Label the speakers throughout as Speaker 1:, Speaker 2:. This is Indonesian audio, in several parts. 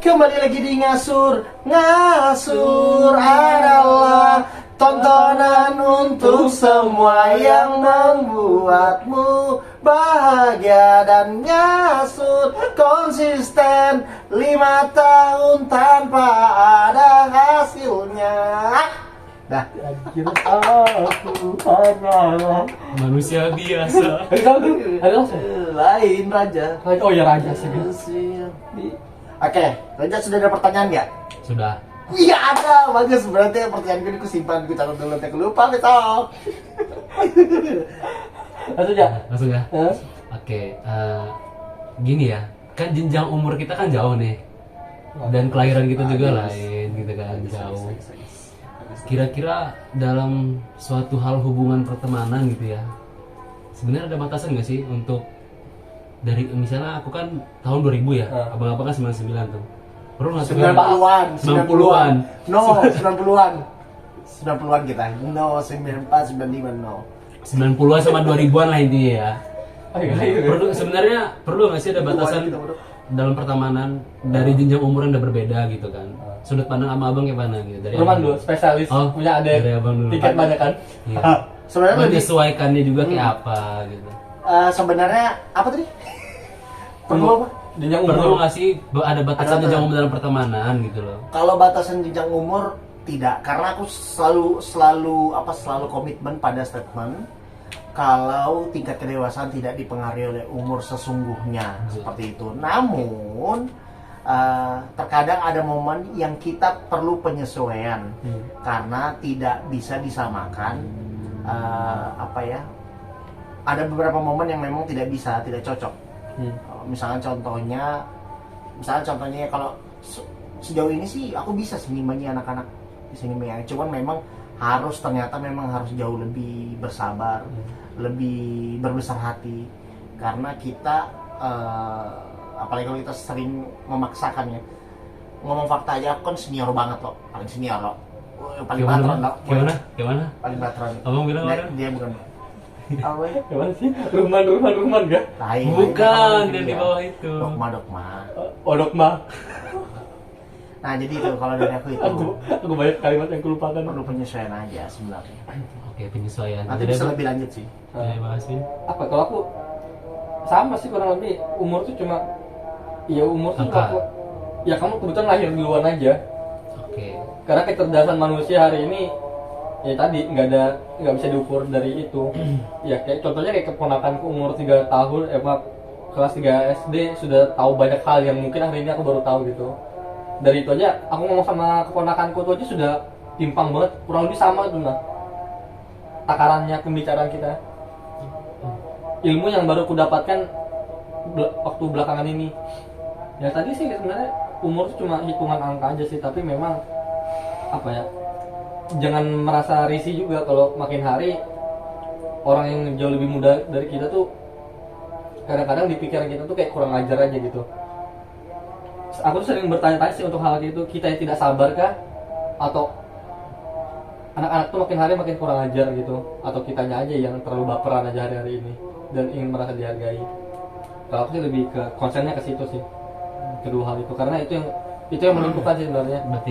Speaker 1: Kembali lagi di Ngasur. Ngasur adalah tontonan untuk semua yang membuatmu bahagia. Dan Ngasur konsisten 5 tahun tanpa ada hasilnya. Dah.
Speaker 2: Anjir, aku hanyalah
Speaker 3: manusia biasa.
Speaker 2: Ada langsung?
Speaker 1: Lain Raja.
Speaker 2: Oh ya Raja sih.
Speaker 1: Oke, Raja sudah ada pertanyaan nggak?
Speaker 3: Sudah.
Speaker 1: Iya ada, bagus. Berarti pertanyaan gue aku simpan, gue catat dulu, aku lupa besok.
Speaker 2: Langsung ya?
Speaker 3: Langsung ya. Oke, gini ya, kan jenjang umur kita kan jauh nih, dan kelahiran kita juga lain, gitu kan, jauh. Kira-kira dalam suatu hal hubungan pertemanan gitu ya, sebenarnya ada batasan nggak sih untuk dari misalnya aku kan tahun 2000 ya, abang-abang kan 99 tuh. Perlu nggak tuh?
Speaker 1: 90-an,
Speaker 3: 90-an.
Speaker 1: No, 90-an. 90-an kita. No, 94, 95, no.
Speaker 3: 90-an sama 2000-an lah intinya ya.
Speaker 2: Ayo.
Speaker 3: Perlu sebenarnya perlu nggak sih ada batasan dalam pertemanan dari jenjang umur yang udah berbeda gitu kan? Sudut pandang sama abang gimana gitu dari
Speaker 2: Roman
Speaker 3: abang.
Speaker 2: dulu, spesialis punya
Speaker 3: dari
Speaker 2: adek.
Speaker 3: abang dulu.
Speaker 2: Tiket banyak kan?
Speaker 3: Iya.
Speaker 1: Sebenarnya lebih
Speaker 3: Menyesuaikannya juga kayak apa gitu.
Speaker 1: sebenarnya apa tadi? Perlu apa?
Speaker 2: Jenjang
Speaker 3: Perlu
Speaker 2: umur.
Speaker 3: nggak sih ada batasan
Speaker 1: Ada
Speaker 3: jenjang umur dalam pertemanan gitu loh?
Speaker 1: Kalau batasan jenjang umur tidak, karena aku selalu komitmen pada statement kalau tingkat kedewasaan tidak dipengaruhi oleh umur sesungguhnya seperti itu. Namun terkadang ada momen yang kita perlu penyesuaian karena tidak bisa disamakan. Ada beberapa momen yang memang tidak cocok. Misalnya contohnya kalau sejauh ini sih aku bisa senyumannya anak-anak, bisa senyumannya, cuman memang ternyata harus jauh lebih bersabar, lebih berbesar hati, karena kita apalagi kalau kita sering memaksakannya. Ngomong fakta aja, aku kan senior banget loh, paling senior loh, paling patron loh.
Speaker 3: Gimana?
Speaker 1: Paling patron.
Speaker 3: Abang bilang
Speaker 1: Nah,
Speaker 3: apa?
Speaker 1: dia bukan. Apa ya?
Speaker 2: Gimana sih? Ruman gak?
Speaker 1: Lain,
Speaker 3: Bukan
Speaker 1: lain,
Speaker 3: yang di
Speaker 1: ya.
Speaker 3: bawah itu.
Speaker 1: Dogma.
Speaker 2: Dogma.
Speaker 1: Nah jadi itu kalau dari aku itu
Speaker 2: Aku banyak kalimat yang kulupakan.
Speaker 1: perlu penyesuaian aja sebenarnya.
Speaker 3: Oke, penyesuaian.
Speaker 1: Nanti
Speaker 3: Jadi
Speaker 1: bisa
Speaker 3: Bang?
Speaker 1: lebih lanjut sih.
Speaker 3: Ya, makasih.
Speaker 2: Apa kalau aku sama sih kurang lebih, umur tuh cuma umur tuh
Speaker 3: Angka.
Speaker 2: ya kamu kebetulan lahir duluan aja.
Speaker 3: Oke.
Speaker 2: Karena kecerdasan manusia hari ini ya tadi nggak bisa diukur dari itu. Ya kayak contohnya kayak keponakanku umur 3 tahun kelas 3 SD sudah tahu banyak hal yang mungkin hari ini aku baru tahu gitu. Dari itu aja aku ngomong sama keponakanku tuh aja sudah timpang banget, kurang lebih sama tuh nah takarannya pembicaraan kita. Ilmu yang baru ku dapatkan waktu belakangan ini. Ya tadi sih sebenarnya umur tuh cuma hitungan angka aja sih, tapi memang jangan merasa risih juga kalau makin hari orang yang jauh lebih muda dari kita tuh kadang-kadang di pikiran kita tuh kayak kurang ajar aja gitu. Aku tuh sering bertanya-tanya sih untuk hal itu, kita yang tidak sabar kah? Atau anak-anak tuh makin hari makin kurang ajar gitu? Atau kitanya aja yang terlalu baperan aja hari-hari ini dan ingin merasa dihargai? Kalau aku sih lebih ke konsennya ke situ sih, kedua hal itu, karena itu yang menentukan sih sebenarnya.
Speaker 3: Berarti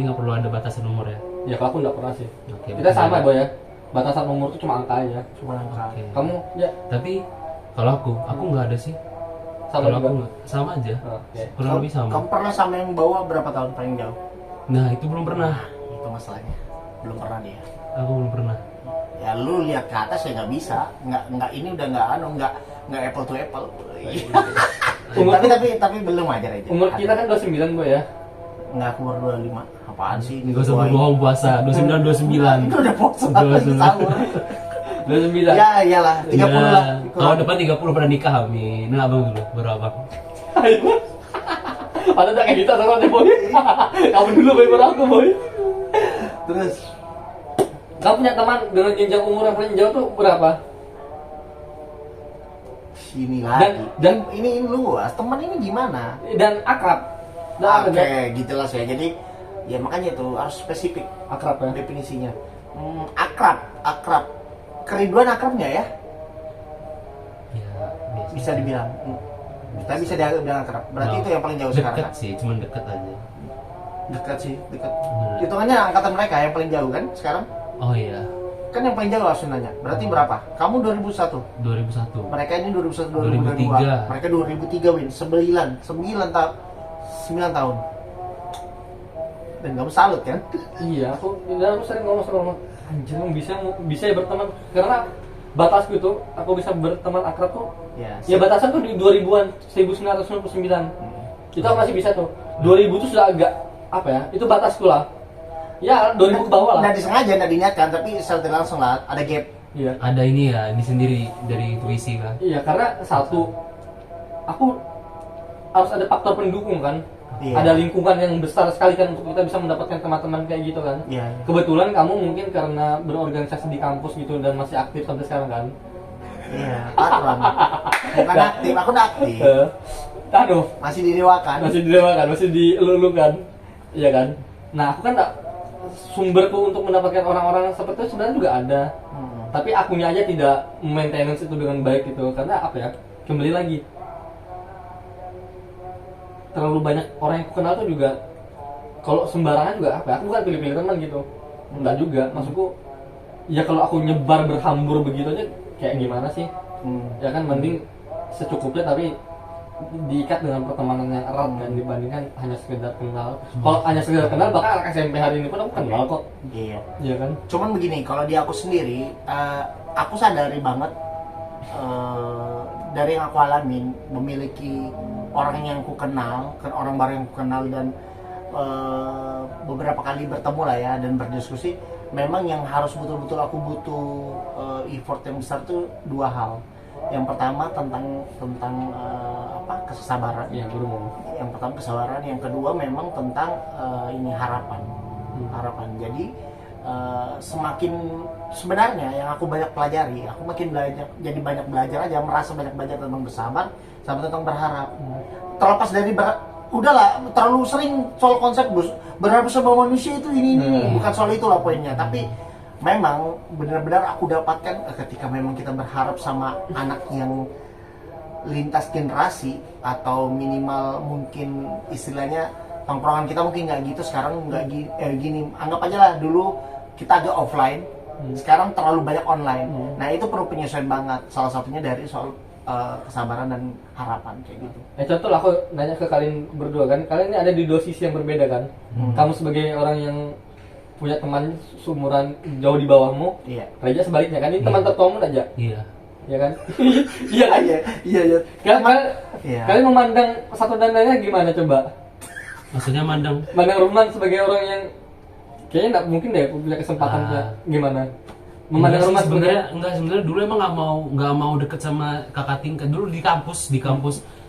Speaker 3: nggak perlu ada batasan umur ya?
Speaker 2: Ya kalau aku nggak pernah sih.
Speaker 3: Oke,
Speaker 2: Kita sama Boy ya, batasan umur tuh cuma angka aja.
Speaker 1: Cuma angka.
Speaker 3: Oke.
Speaker 2: Kamu ya
Speaker 3: Tapi kalau aku nggak ada sih.
Speaker 2: sama
Speaker 3: Kalau
Speaker 2: juga.
Speaker 3: aku nggak, sama aja.
Speaker 2: Oke.
Speaker 3: Kurang lebih sama.
Speaker 1: Kamu pernah sama yang bawa berapa tahun paling jauh?
Speaker 3: Nah itu belum pernah.
Speaker 1: Itu masalahnya. Belum pernah dia.
Speaker 3: Aku belum pernah.
Speaker 1: Ya lu lihat ke atas ya nggak bisa. Nggak ini udah nggak apple to apple.
Speaker 2: Umur
Speaker 1: tapi belum aja aja.
Speaker 2: Umur kita kan 29 Boy ya.
Speaker 1: Nggak keluar 25. Apaan sih?
Speaker 3: Gak usah berbohong puasa. 29.
Speaker 1: Itu udah puasa lagi
Speaker 3: 29.
Speaker 1: sahur.
Speaker 2: 29.
Speaker 1: Ya iyalah 30 lah.
Speaker 3: Tahun depan 30 pada nikah, amin. Nah abang dulu, baru abang.
Speaker 2: Ada tak kayak gitu sama deh Boy. Kamu dulu Boy, baru aku Boy.
Speaker 1: Terus
Speaker 2: Kamu punya teman dengan jenjang umur yang paling jauh tuh berapa?
Speaker 1: sini lagi.
Speaker 2: Dan-
Speaker 1: ini luas. Teman ini gimana?
Speaker 2: Dan akrab. Dan akrab,
Speaker 1: Oke,
Speaker 2: ya?
Speaker 1: gitulah saya. Jadi ya makanya itu harus spesifik
Speaker 2: Akrab ya.
Speaker 1: definisinya. Akrab. Keriduan akrab nggak ya?
Speaker 3: Ya, biasa.
Speaker 1: Bisa dibilang. Kita bisa dibilang akrab. Berarti itu yang paling jauh sekarang.
Speaker 3: Dekat
Speaker 1: Kan?
Speaker 3: sih, cuman dekat aja.
Speaker 1: Dekat sih, dekat.
Speaker 3: Bener.
Speaker 1: Hitungannya angkatan mereka yang paling jauh kan sekarang?
Speaker 3: Oh iya,
Speaker 1: Kan yang paling jauh langsung nanya. Berarti berapa? Kamu 2001.
Speaker 3: 2001.
Speaker 1: Mereka ini 2001
Speaker 3: 2003.
Speaker 1: 2002. Mereka 2003 Win. 9 tahun. Dan kamu salut kan?
Speaker 2: Iya, aku sering ngomong sama orang, anjir lu bisa ya berteman, karena batas gitu, aku bisa berteman akrab tuh. Ya batasan tuh di 2000-an, 1999. Itu aku masih bisa tuh. 2000 tuh sudah agak apa ya? Itu batasku lah. Ya, 2000 ke bawah lah.
Speaker 1: Nggak disengaja, nggak diniatkan, tapi secara tidak langsung lah, ada gap.
Speaker 2: Iya.
Speaker 3: Ada ini ya, ini sendiri dari intuisi kan.
Speaker 2: Iya, karena satu, aku harus ada faktor pendukung kan.
Speaker 1: Iya.
Speaker 2: Ada lingkungan yang besar sekali kan untuk kita bisa mendapatkan teman-teman kayak gitu kan.
Speaker 1: Iya.
Speaker 2: Kebetulan kamu mungkin karena berorganisasi di kampus gitu dan masih aktif sampai sekarang kan.
Speaker 1: Iya, patron. Bukan aktif, aku udah aktif.
Speaker 2: Aduh,
Speaker 1: Masih didewakan.
Speaker 2: masih didewakan, masih dielulukan. Iya kan? Nah, aku kan sumberku untuk mendapatkan orang-orang seperti itu sebenarnya juga ada. Tapi akunya aja tidak maintenance itu dengan baik gitu. Karena apa ya? Kembali lagi, terlalu banyak orang yang aku kenal tuh juga kalau sembarangan juga apa ya, aku bukan pilih-pilih teman gitu, enggak juga, maksudku ya kalau aku nyebar berhambur begitu aja kayak gimana sih. Ya kan, mending secukupnya tapi diikat dengan pertemanan yang erat kan, dibandingkan hanya sekedar kenal. Kalau hanya sekedar kenal, bahkan anak SMP hari ini pun aku kenal kok.
Speaker 1: Iya.
Speaker 2: Iya kan.
Speaker 1: Cuman begini, kalau di aku sendiri, aku sadari banget dari yang aku alamin, memiliki orang yang ku kenal, orang baru yang ku kenal, dan beberapa kali bertemu lah ya dan berdiskusi. Memang yang harus betul-betul aku butuh effort yang besar tuh dua hal. Yang pertama tentang kesabaran.
Speaker 2: Iya, berumur.
Speaker 1: Yang pertama kesabaran, yang kedua memang tentang ini harapan. Jadi semakin sebenarnya yang aku banyak pelajari, aku makin belajar, jadi banyak belajar aja, merasa banyak belajar tentang bersabar sama tentang berharap. Terlepas dari udahlah terlalu sering soal konsep berharap sama manusia itu ini bukan soal itulah poinnya, tapi memang benar-benar aku dapatkan ketika memang kita berharap sama anak yang lintas generasi, atau minimal mungkin istilahnya tongkrongan kita mungkin nggak gitu sekarang, nggak gini, anggap aja lah dulu kita agak offline, sekarang terlalu banyak online. Nah itu perlu penyesuaian banget, salah satunya dari soal kesabaran dan harapan kayak gitu.
Speaker 2: Contoh lah, aku nanya ke kalian berdua kan, kalian ini ada di dua sisi yang berbeda kan. Kamu sebagai orang yang punya teman seumuran jauh di bawahmu,
Speaker 1: Iya.
Speaker 2: Reja sebaliknya kan, ini teman tertuamu aja.
Speaker 3: Iya.
Speaker 2: Iya kan? Iya kan?
Speaker 1: Iya.
Speaker 2: Kalian memandang satu dan lainnya gimana coba?
Speaker 3: Maksudnya mandang
Speaker 2: Mandang Ruman sebagai orang yang kayaknya nggak mungkin deh punya kesempatan gimana? Memandang Ruman
Speaker 3: sebenarnya dulu emang nggak mau deket sama kakak tingkat dulu di kampus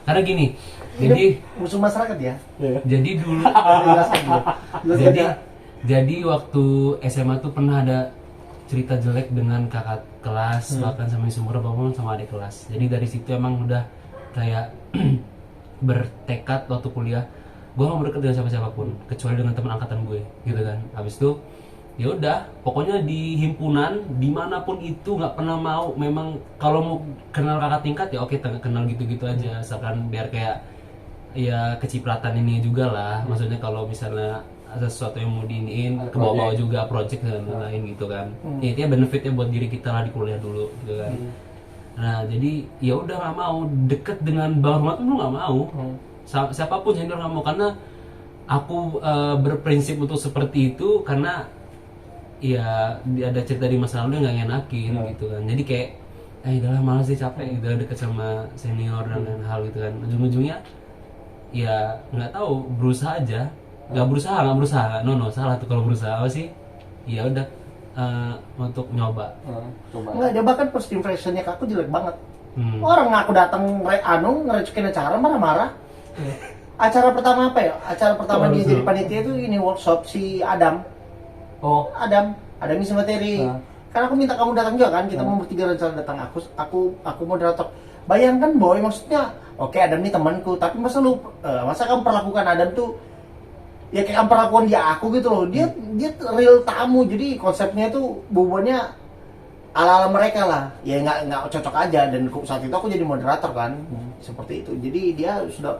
Speaker 3: karena gini. Jadi
Speaker 1: musuh masyarakat ya.
Speaker 3: jadi dulu jadi waktu SMA tuh pernah ada cerita jelek dengan kakak kelas, bahkan sama seumuran bahkan sama adik kelas. Jadi dari situ emang udah kayak bertekad waktu kuliah, gue gak mau deket dengan siapa-siapapun kecuali dengan teman angkatan gue, gitu kan. Habis itu ya udah, pokoknya di himpunan dimanapun itu nggak pernah mau. Memang kalau mau kenal kakak tingkat ya oke, kenal gitu-gitu aja, asalkan biar kayak ya kecipratan ini juga lah. Maksudnya kalau misalnya ada sesuatu yang mau diiniin ke bawah juga, project dan lain gitu kan. Ya, itu ya benefitnya buat diri kita lah di kuliah dulu gitu kan. Nah jadi ya udah nggak mau deket dengan Bang Rahmat tuh nggak mau. Siapapun senior nggak mau, karena aku berprinsip untuk seperti itu karena ya ada cerita di masa lalu yang nggak ngenakin gitu kan. Jadi kayak udahlah malas sih, capek gitu deket sama senior dan lain hal gitu kan. Ujung-ujungnya ya nggak tahu, berusaha aja. Nggak berusaha, no salah tuh kalau berusaha. Apa sih, ya udah untuk nyoba.
Speaker 1: Enggak, dia bahkan first impressionnya ke aku jelek banget. Orang aku datang ngerecokin acara marah-marah. Acara pertama apa ya? Acara pertama dia jadi panitia itu ini workshop si Adam isi materi. Karena aku minta kamu datang juga kan, kita mau bertiga rencana datang, aku moderator. Bayangkan boy, maksudnya oke, Adam ini temanku, tapi masa kamu perlakukan Adam tuh ya kayak perlakuan dia aku gitu loh. Dia real tamu, jadi konsepnya tuh bubuannya ala-ala mereka lah, ya nggak cocok aja. Dan saat itu aku jadi moderator kan, seperti itu. Jadi dia sudah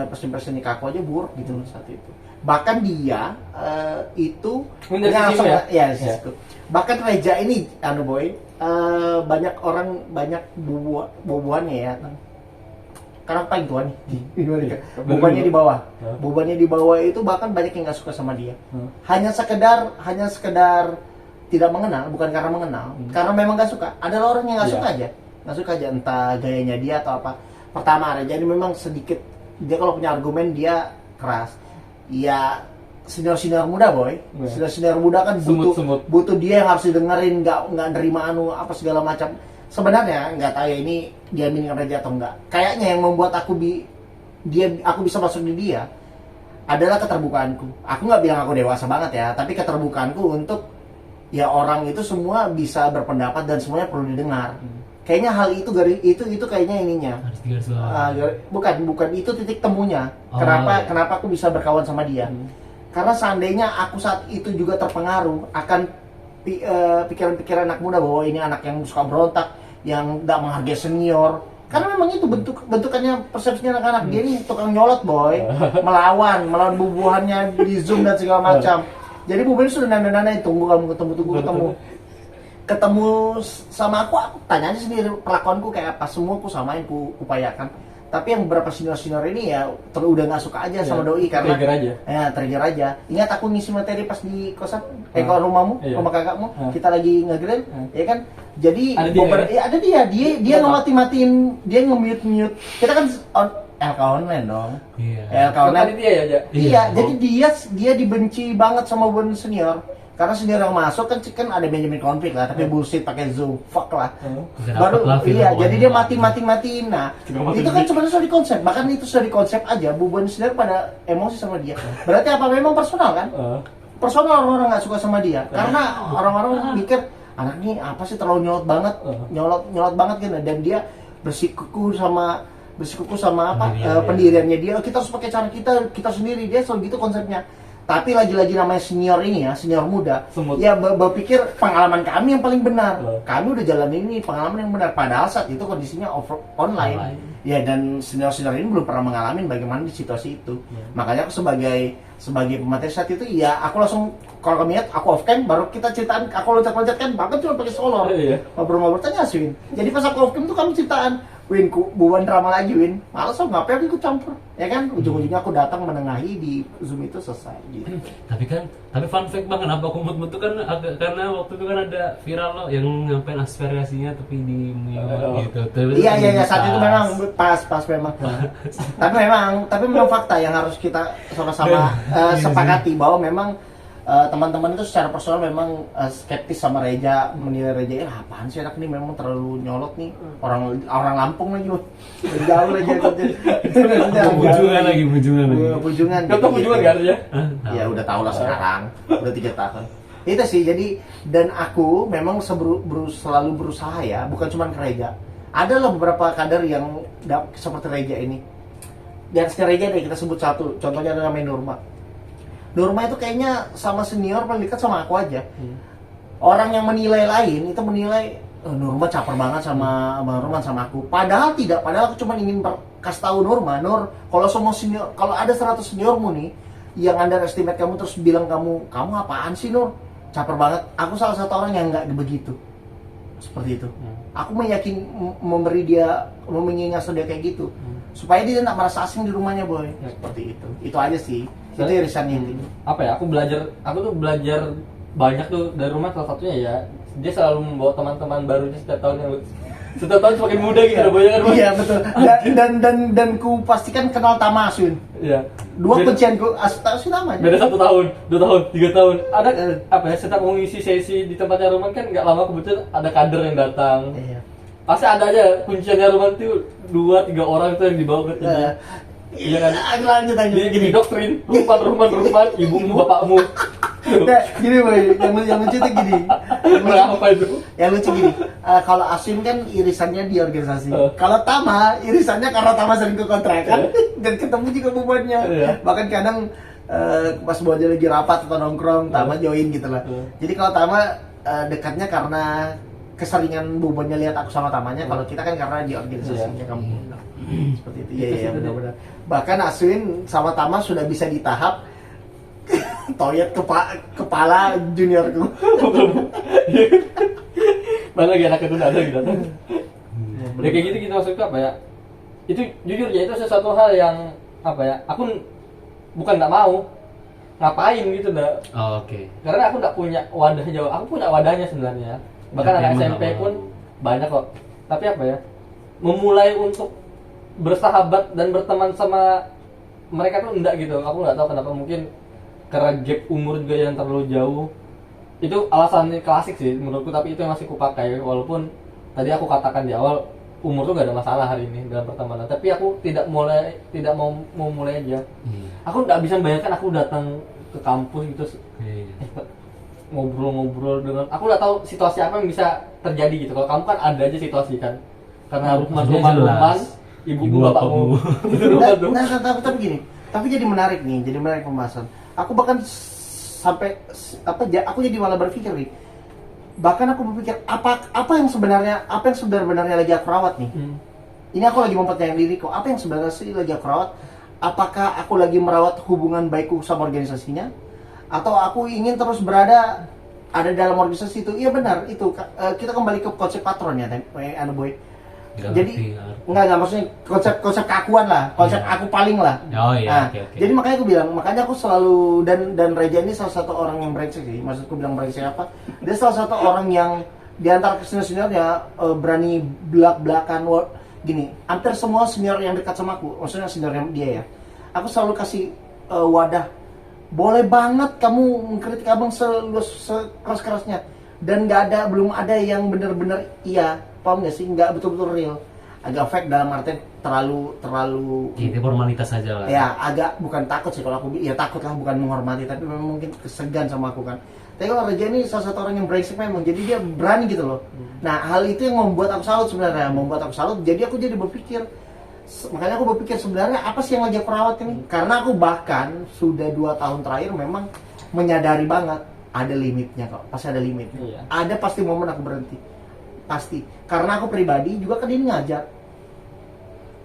Speaker 1: presiden ke aku aja buruk gitu loh saat itu. Bahkan dia itu langsung ya. Bahkan Reja ini, banyak orang banyak bubuhannya ya. Karena paling tua nih, bebannya di bawah. Bebannya di bawah itu bahkan banyak yang nggak suka sama dia. Hanya sekedar tidak mengenal, bukan karena mengenal, karena memang nggak suka. Ada orang yang nggak suka aja, entah gayanya dia atau apa. Pertama Reja ini memang sedikit, dia kalau punya argumen dia keras. Ya senior muda senior muda kan butuh dia yang harus didengerin, nggak nerima apa segala macam. Sebenarnya nggak tahu ya ini dia minim Reja atau enggak. Kayaknya yang membuat aku bisa masuk di dia adalah keterbukaanku. Aku nggak bilang aku dewasa banget ya, tapi keterbukaanku untuk ya orang itu semua bisa berpendapat dan semuanya perlu didengar. Kayaknya hal itu kayaknya ininya. Bukan itu titik temunya. Kenapa aku bisa berkawan sama dia? Karena seandainya aku saat itu juga terpengaruh akan pikiran-pikiran anak muda bahwa ini anak yang suka berontak, yang nggak menghargai senior. Karena memang itu bentukannya persepsinya anak-anak. Dia ini tukang nyolot melawan bubuhannya di Zoom dan segala macam. Jadi bubuhan sudah nanda-nanda tunggu ketemu sama aku tanya aja sendiri perlakuanku kayak apa, semua aku samain, ku upayakan. Tapi yang beberapa senior ini ya udah nggak suka aja sama doi karena trigger aja. Ingat aku ngisi materi pas di kosan kalau rumahmu, rumah kakakmu, kita lagi nge-grill, ya kan? Jadi ada dia nge-matiin, dia nge-mute. Kita kan LK online dong. LK online. Iya, jadi dia dibenci banget sama beberapa senior. Karena senior yang masuk kan ada Benjamin konflik lah, tapi bullshit pakai Zoom, fuck lah. Jadi dia matiin. Nah, itu kan sebenarnya sudah dikonsep. Bahkan itu sudah dikonsep aja, bubuhan senior pada emosi sama dia. Berarti apa memang personal kan? Personal orang-orang nggak suka sama dia. Karena orang-orang mikir anak ini apa sih terlalu nyolot banget gitu. Dan dia bersikuku sama pendiriannya dia. Kita harus pakai cara kita sendiri. Dia selalu gitu konsepnya. Tapi lagi-lagi namanya senior ini ya, senior muda. Ya berpikir pengalaman kami yang paling benar. Kami udah jalan ini pengalaman yang benar. Padahal saat itu kondisinya online. Ya dan senior ini belum pernah mengalami bagaimana di situasi itu. Makanya aku sebagai pemateri saat itu ya aku langsung kalau kami lihat aku off cam baru kita ceritaan, aku loncat-loncat kan bahkan cuma pakai solor. Ngobrol-ngobrol tanya sih Win. Jadi pas aku off cam tuh kami ceritaan Win, buan drama lagi Win, malas aku ngapain aku ikut campur, ya kan? Ujung-ujungnya aku datang menengahi di Zoom itu selesai gitu.
Speaker 3: Tapi fun fact banget, kenapa aku mut tuh kan karena waktu itu kan ada viral loh yang nyampein aspirasinya tapi di gitu.
Speaker 1: Iya saat itu memang pas memang. tapi memang fakta yang harus kita sama-sama sepakati bahwa memang teman-teman itu secara personal memang skeptis sama Reja, menilai Reja apaan sih anak ini memang terlalu nyolot nih, orang Lampung lagi loh, jauh lagi bujungan
Speaker 2: kan ya?
Speaker 1: Ya udah tau lah sekarang, udah 3 tahun itu sih. Jadi dan aku memang selalu berusaha ya, bukan cuma ke Reja, ada lah beberapa kader yang seperti Reja ini. Di atasnya Reja deh kita sebut satu, contohnya ada namanya Nurma itu kayaknya sama senior paling dekat sama aku aja. Orang yang menilai lain itu menilai Nurma caper banget sama Bang Roman sama aku. Padahal aku cuma ingin kasih tahu Nur, kalau semua senior, kalau ada 100 seniormu nih yang underestimate kamu terus bilang kamu apaan sih Nur? Caper banget. Aku salah satu orang yang nggak begitu. Seperti itu. Aku mengingat dia kayak gitu. Supaya dia tidak merasa asing di rumahnya seperti itu. Itu aja sih. Itu irisannya ini.
Speaker 2: Apa ya? Aku tuh belajar banyak tuh dari rumah. Salah satunya ya dia selalu membawa teman-teman barunya setiap tahun semakin muda gitu.
Speaker 1: Iya betul. Dan ku pastikan kenal Tama Asun.
Speaker 2: Iya.
Speaker 1: 2 kuncianku Asun namanya.
Speaker 2: Beda 1 tahun, 2 tahun, 3 tahun. Ada apa ya? Setiap mengisi sesi di tempatnya Roman kan nggak lama kebetulan ada kader yang datang. Iya. Pasti ada aja kunciannya Roman tuh 2-3 orang itu yang dibawa ke sini. Iya kan?
Speaker 1: Lanjut.
Speaker 2: Gini doktrin, rumah, ibumu, bapakmu.
Speaker 1: Nah, gini yang lucu tuh gini.
Speaker 2: Apa itu?
Speaker 1: Yang lucu gini. Kalau Asim kan irisannya di organisasi. Kalau Tama irisannya karena Tama sering ke kontrakan dan ketemu juga bebannya. Bahkan kadang pas buatnya lagi rapat atau nongkrong, Tama join gitu lah. Jadi kalau Tama dekatnya karena keseringan bobonnya lihat aku sama Tamanya. Kalau kita kan karena di organisasinya kamu seperti itu. Iya benar-benar. Bahkan Aswin sama Tama sudah bisa di tahap toyet kepala juniorku.
Speaker 2: Mana lagi anak kedua ada gitu. Ya kayak gitu maksudku apa ya? Itu jujur ya, itu sesuatu hal yang apa ya? Aku bukan nggak mau ngapain gitu dah.
Speaker 3: Oh, oke.
Speaker 2: Karena aku nggak punya wadah jauh. Aku punya wadahnya sebenarnya. Bahkan
Speaker 3: Tapi
Speaker 2: anak
Speaker 3: emang
Speaker 2: SMP
Speaker 3: nggak
Speaker 2: pun
Speaker 3: mau.
Speaker 2: banyak kok. Tapi apa ya? Memulai untuk bersahabat dan berteman sama mereka tuh enggak gitu. Aku nggak tahu kenapa, mungkin karena gap umur juga yang terlalu jauh. Itu alasannya klasik sih menurutku, tapi itu yang masih kupakai. Walaupun tadi aku katakan di awal umur tuh gak ada masalah hari ini dalam pertemanan, tapi aku tidak mau mulai aja. Aku nggak bisa membayangkan aku datang ke kampus gitu ngobrol-ngobrol dengan, aku nggak tahu situasi apa yang bisa terjadi gitu. Kalau kamu kan ada aja situasi kan, karena
Speaker 3: Maksudnya
Speaker 2: rumah
Speaker 3: jelas.
Speaker 2: ibu bapakmu itu rumah tuh.
Speaker 1: Nah, tapi gini, tapi jadi menarik pembahasan. Aku bahkan sampai aku jadi malah berpikir nih. Bahkan aku berpikir apa yang sebenarnya lagi aku rawat nih. Ini aku lagi mempertanyakan diriku, apa yang sebenarnya sih lagi aku rawat? Apakah aku lagi merawat hubungan baikku sama organisasinya, atau aku ingin terus ada dalam organisasi itu? Iya benar itu. Kita kembali ke konsep patron ya, boy. Jadi enggak maksudnya konsep keakuan lah, konsep aku paling lah.
Speaker 3: Oh iya, oke.
Speaker 1: Jadi makanya aku bilang, aku selalu dan Reja ini salah satu orang yang brengsek sih. Maksudku bilang brengsek apa? Dia salah satu orang yang di antara senior-seniornya berani belak-belakan gini. Hampir semua senior yang dekat sama aku, maksudnya senior yang dia ya, aku selalu kasih wadah. Boleh banget kamu mengkritik abang sekeras-kerasnya, dan belum ada yang benar-benar iya. Paham nggak sih? Nggak betul-betul real, agak fake dalam artian terlalu
Speaker 3: Itu formalitas aja lah.
Speaker 1: ya, agak bukan takut sih kalau aku, ya takut lah, bukan menghormati, tapi memang mungkin segan sama aku kan. Tapi kalau Reja ini salah satu orang yang brengsek memang, jadi dia berani gitu loh. Nah, hal itu yang membuat aku salut sebenarnya, jadi aku jadi berpikir, makanya aku berpikir sebenarnya apa sih yang lagi aku rawat ini. Karena aku bahkan sudah 2 tahun terakhir memang menyadari banget ada limitnya kok, pasti ada limitnya.
Speaker 2: Iya.
Speaker 1: Ada pasti momen aku berhenti, pasti. Karena aku pribadi juga kan ini ngajar.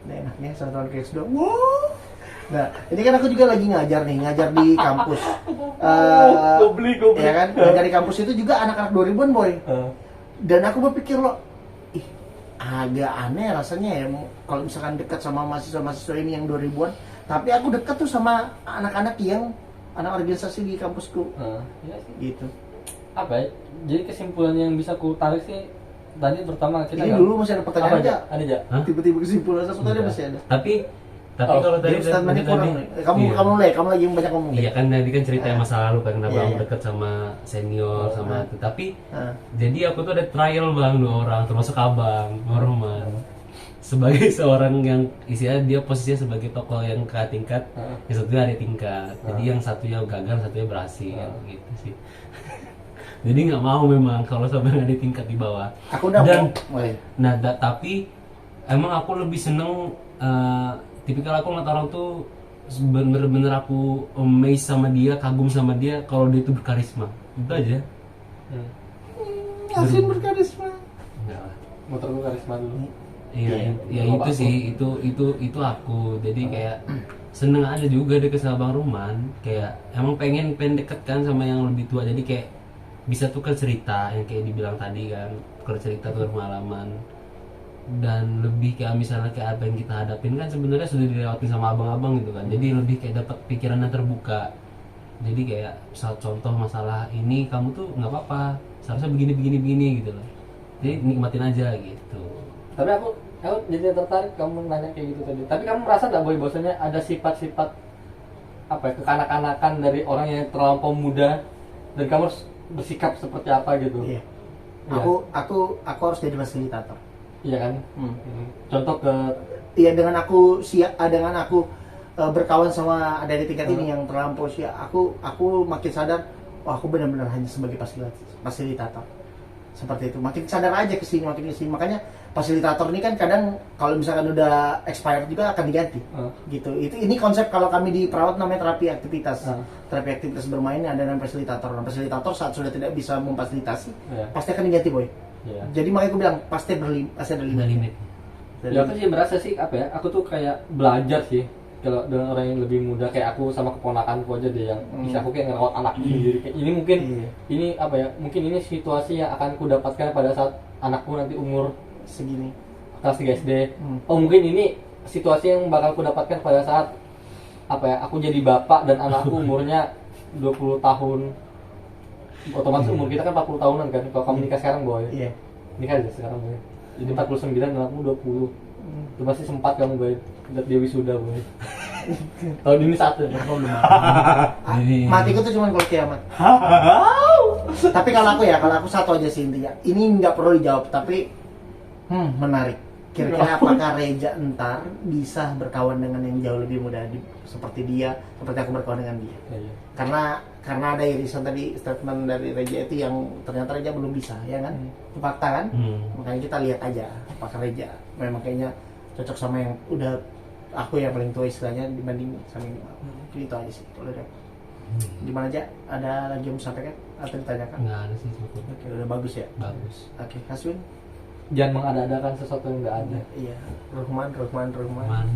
Speaker 1: Nah, enaknya 1 tahun ke S2. Wow. Nah, ini kan aku juga lagi ngajar di kampus.
Speaker 2: Gobli.
Speaker 1: Ya kan? Ngajar di kampus itu juga anak-anak 2000-an, boy. Dan aku berpikir loh, agak aneh rasanya ya kalau misalkan dekat sama mahasiswa-mahasiswa ini yang 2000-an, tapi aku dekat tuh sama anak-anak yang anak organisasi di kampusku.
Speaker 2: Iya sih.
Speaker 1: Gitu.
Speaker 2: Apa ya? Jadi kesimpulan yang bisa ku tarik sih, tadi pertama kita
Speaker 1: Ini dulu masih ada pertanyaan aja.
Speaker 2: Ada aja.
Speaker 3: Hah?
Speaker 1: Tiba-tiba kesimpulan satu tadi masih ada.
Speaker 3: Tapi
Speaker 2: Oh,
Speaker 3: kalau tadi
Speaker 1: Jadi statementnya kurang.
Speaker 3: iya.
Speaker 1: Kamu lagi yang banyak ngomong.
Speaker 3: Iya kan tadi kan cerita yang masa lalu kan, kenapa
Speaker 1: Iya,
Speaker 3: kamu
Speaker 1: iya.
Speaker 3: deket sama senior sama itu. Tapi
Speaker 1: Nah.
Speaker 3: jadi aku tuh ada trial bang 2 orang, termasuk abang Norman. Sebagai seorang yang isinya dia posisinya sebagai tokoh yang ke tingkat, yang satunya ada tingkat. Jadi yang satunya gagal, satunya berhasil gitu sih. Jadi nggak mau memang kalau sampai ada tingkat di bawah.
Speaker 1: Aku udah
Speaker 3: Dan-
Speaker 1: mau.
Speaker 3: Nah, tapi emang aku lebih seneng tipikal aku ngeliat orang tuh bener-bener aku amazed sama dia, kagum sama dia kalau dia tuh berkarisma. Itu aja.
Speaker 1: Asin berkarisma.
Speaker 3: Enggak lah.
Speaker 2: Motorku karisma dulu.
Speaker 3: Iya, ya
Speaker 2: Kalau
Speaker 3: itu
Speaker 2: aku.
Speaker 3: sih, itu aku. Jadi kayak seneng aja juga deket sama Bang Ruman. Kayak emang pengen deket kan sama yang lebih tua. Jadi kayak bisa tukar cerita yang kayak dibilang tadi kan, tukar cerita, tukar pengalaman. Dan lebih kayak misalnya kayak apa yang kita hadapin kan sebenarnya sudah dilewati sama abang-abang gitu kan. Jadi lebih kayak dapat pikirannya terbuka. Jadi kayak contoh masalah ini kamu tuh nggak apa-apa, seharusnya begini gitu loh. Jadi nikmatin aja gitu.
Speaker 2: Tapi aku jadi tertarik kamu nanya kayak gitu tadi. Tapi kamu merasa nggak boy bahwasanya ada sifat-sifat apa ya, kekanak-kanakan dari orang yang terlampau muda dan kamu harus bersikap seperti apa gitu?
Speaker 1: Iya.
Speaker 2: Iya.
Speaker 1: Aku harus jadi fasilitator.
Speaker 2: Iya kan?
Speaker 1: Hmm.
Speaker 2: Contoh ke
Speaker 1: Iya, dengan aku berkawan sama ada di tingkat ini yang terlampau usia, aku makin sadar, aku benar-benar hanya sebagai fasilitator. Seperti itu. Makin sadar aja makin kesini. Makanya fasilitator ini kan kadang kalau misalkan udah expired juga akan diganti. Gitu. Ini konsep kalau kami di perawat namanya terapi aktivitas. Terapi aktivitas bermain ada namanya fasilitator. Nah, fasilitator saat sudah tidak bisa memfasilitasi,
Speaker 2: Iya.
Speaker 1: pasti akan diganti, boy.
Speaker 2: Iya.
Speaker 1: Jadi makanya aku bilang pasti ada
Speaker 3: Ada
Speaker 1: limit.
Speaker 3: limit.
Speaker 2: Ya aku sih merasa sih apa ya, aku tuh kayak belajar sih kalau dengan orang yang lebih muda kayak aku sama keponakanku aja deh yang bisa aku kayak ngerawat anakku sendiri. Kayak ini mungkin
Speaker 1: Iya.
Speaker 2: ini apa ya, mungkin ini situasi yang akan ku dapatkan pada saat anakku nanti umur
Speaker 1: Segini.
Speaker 2: kelas 3 SD.
Speaker 1: Hmm.
Speaker 2: Oh mungkin ini situasi yang bakal ku dapatkan pada saat apa ya, aku jadi bapak dan anakku umurnya 20 tahun. Otomatis umur kita kan 40 tahunan kan. Kalau kamu nikah sekarang boy.
Speaker 1: Iya.
Speaker 2: Nikah aja sekarang boy. Jadi 49 dan anakmu 20. Itu pasti sempat kamu boy. Lihat dia wisuda boy. Tahun ini satu.
Speaker 1: Aku belum.
Speaker 3: Jadi
Speaker 1: Matiku tuh cuma kalau kiamat. Tapi kalau aku satu aja sih intinya. Ini nggak perlu dijawab tapi menarik. Kira-kira apakah Reja entar bisa berkawan dengan yang jauh lebih muda seperti dia, seperti aku berkawan dengan dia?
Speaker 2: Iya.
Speaker 1: Karena ada irisan tadi statement dari Reja itu yang ternyata Reja belum bisa, ya kan? Itu fakta kan? Makanya kita lihat aja apakah Reja memang kayaknya cocok sama yang udah aku yang paling tua istilahnya dibanding sama ini. Mungkin itu aja sih kalau dari aku. Gimana aja? Ada lagi yang mau sampaikan atau ditanyakan?
Speaker 3: nggak ada sih cukup.
Speaker 1: Oke, udah bagus ya.
Speaker 3: Bagus.
Speaker 1: Oke, Haswin?
Speaker 2: Jangan mengada-adakan sesuatu yang nggak ada.
Speaker 1: Iya. Rohman.
Speaker 3: Aman.